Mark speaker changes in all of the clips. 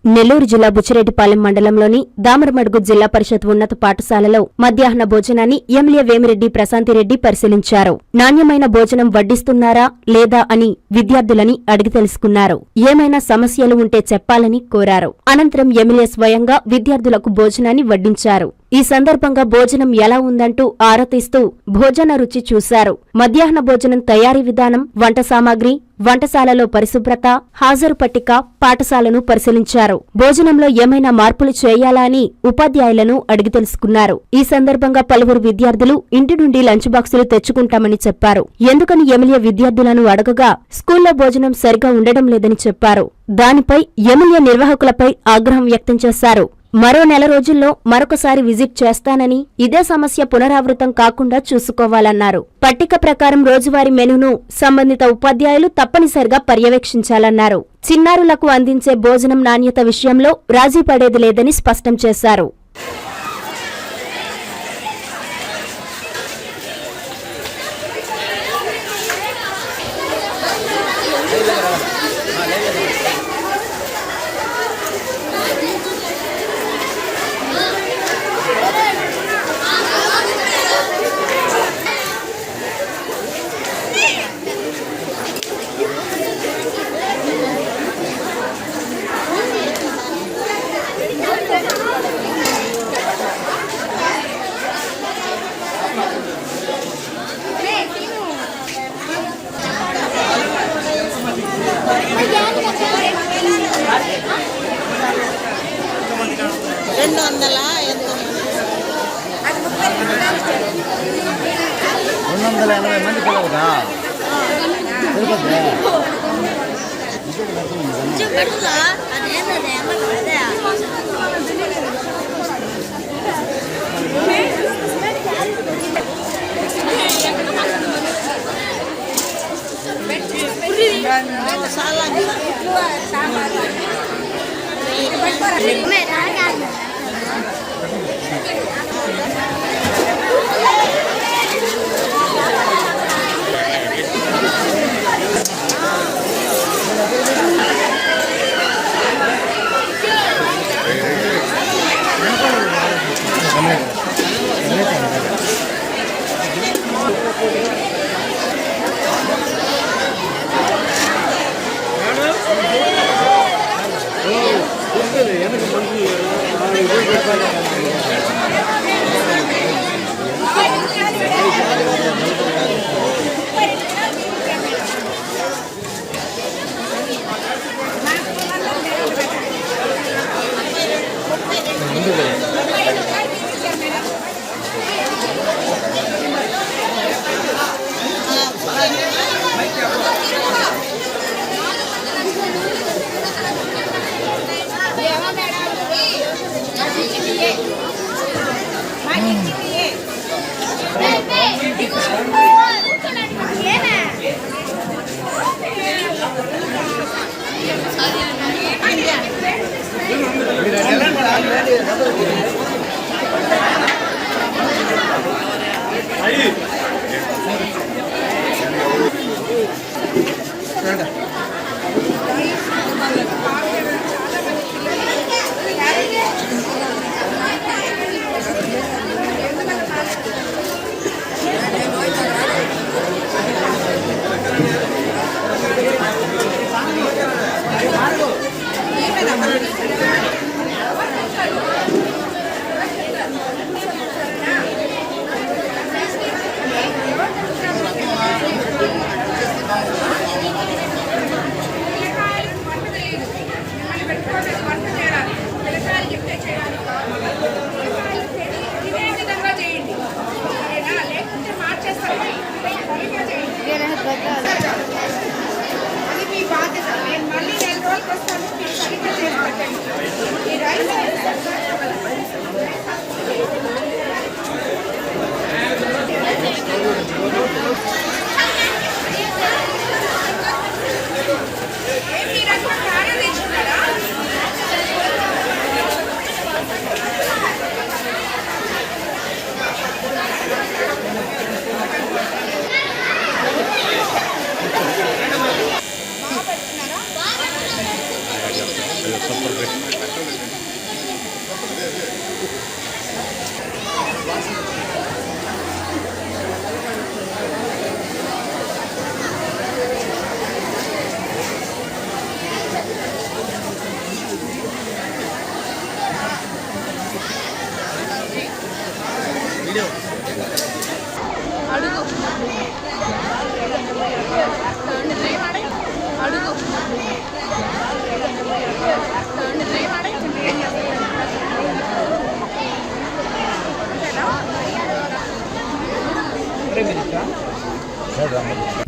Speaker 1: నెల్లూరు జిల్లా బుచ్చిరెడ్డిపాలెం మండలంలోని దామరమడుగు జిల్లా పరిషత్ ఉన్నత పాఠశాలలో మధ్యాహ్న భోజనాన్ని ఎమ్మెల్యే వేమిరెడ్డి ప్రశాంతిరెడ్డి పరిశీలించారు. నాణ్యమైన భోజనం వడ్డిస్తున్నారా లేదా అని విద్యార్థులని అడిగి తెలుసుకున్నారు. ఏమైనా సమస్యలు ఉంటే చెప్పాలని కోరారు. అనంతరం ఎమ్మెల్యే స్వయంగా విద్యార్థులకు భోజనాన్ని వడ్డించారు. ఈ సందర్భంగా భోజనం ఎలా ఉందంటూ ఆరా తీస్తూ భోజన రుచి చూశారు. మధ్యాహ్న భోజనం తయారీ విధానం, వంట సామాగ్రి, వంటశాలలో పరిశుభ్రత, హాజరు పట్టిక, పాఠశాలను పరిశీలించారు. భోజనంలో ఏమైనా మార్పులు చేయాలా అని ఉపాధ్యాయులను అడిగి తెలుసుకున్నారు. ఈ సందర్భంగా పలువురు విద్యార్థులు ఇంటి నుండి లంచ్ బాక్సులు తెచ్చుకుంటామని చెప్పారు. ఎందుకని ఎమ్మెల్యే విద్యార్థులను అడగగా స్కూల్లో భోజనం సరిగా ఉండడం లేదని చెప్పారు. దానిపై ఎమ్మెల్యే నిర్వాహకులపై ఆగ్రహం వ్యక్తం చేశారు. మరో నెల రోజుల్లో మరొకసారి విజిట్ చేస్తానని, ఇదే సమస్య పునరావృతం కాకుండా చూసుకోవాలన్నారు. పట్టిక ప్రకారం రోజువారీ మెనూను సంబంధిత ఉపాధ్యాయులు తప్పనిసరిగా పర్యవేక్షించాలన్నారు. చిన్నారులకు అందించే భోజనం నాణ్యత విషయంలో రాజీ పడేది లేదని స్పష్టం చేశారు.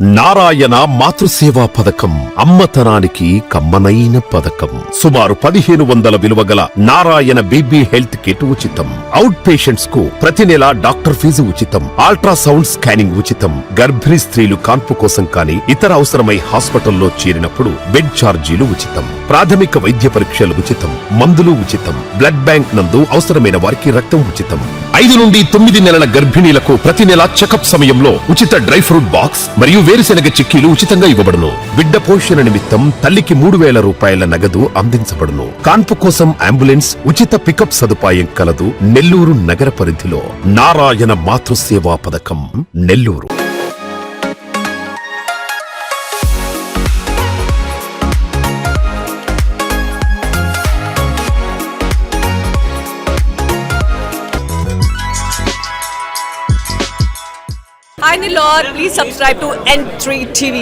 Speaker 2: నారాయణ మాతృసేవా పథకం అమ్మతనానికి కమ్మనైన పథకం. సుమారు 1500 విలువ గల నారాయణ బేబీ హెల్త్ కిట్ ఉచితం. అవుట్ పేషెంట్స్ కు ప్రతి నెల డాక్టర్ ఫీజు ఉచితం. అల్ట్రాసౌండ్ స్కానింగ్ ఉచితం. గర్భిణీ స్త్రీలు కాన్పు కోసం కానీ ఇతర అవసరమై హాస్పిటల్లో చేరినప్పుడు బెడ్ ఛార్జీలు ఉచితం. ప్రాథమిక వైద్య పరీక్షలు ఉచితం. మందులు ఉచితం. బ్లడ్ బ్యాంక్ నందు అవసరమైన వారికి రక్తం ఉచితం. 5 నుండి 9 నెలల గర్భిణీలకు ప్రతి నెల చెకప్ సమయంలో ఉచిత డ్రై ఫ్రూట్ బాక్స్ మరియు వేరుశెనగ చిక్కీలు ఉచితంగా ఇవ్వబడును. బిడ్డ పోషణ నిమిత్తం తల్లికి 3000 రూపాయల నగదు అందించబడును. కాన్పు కోసం అంబులెన్స్ ఉచిత పికప్ సదుపాయం కలదు. నెల్లూరు నగర పరిధిలో నారాయణ మాతృసేవా పథకం Nellore.
Speaker 3: Hi Nilor, please subscribe to N3 TV.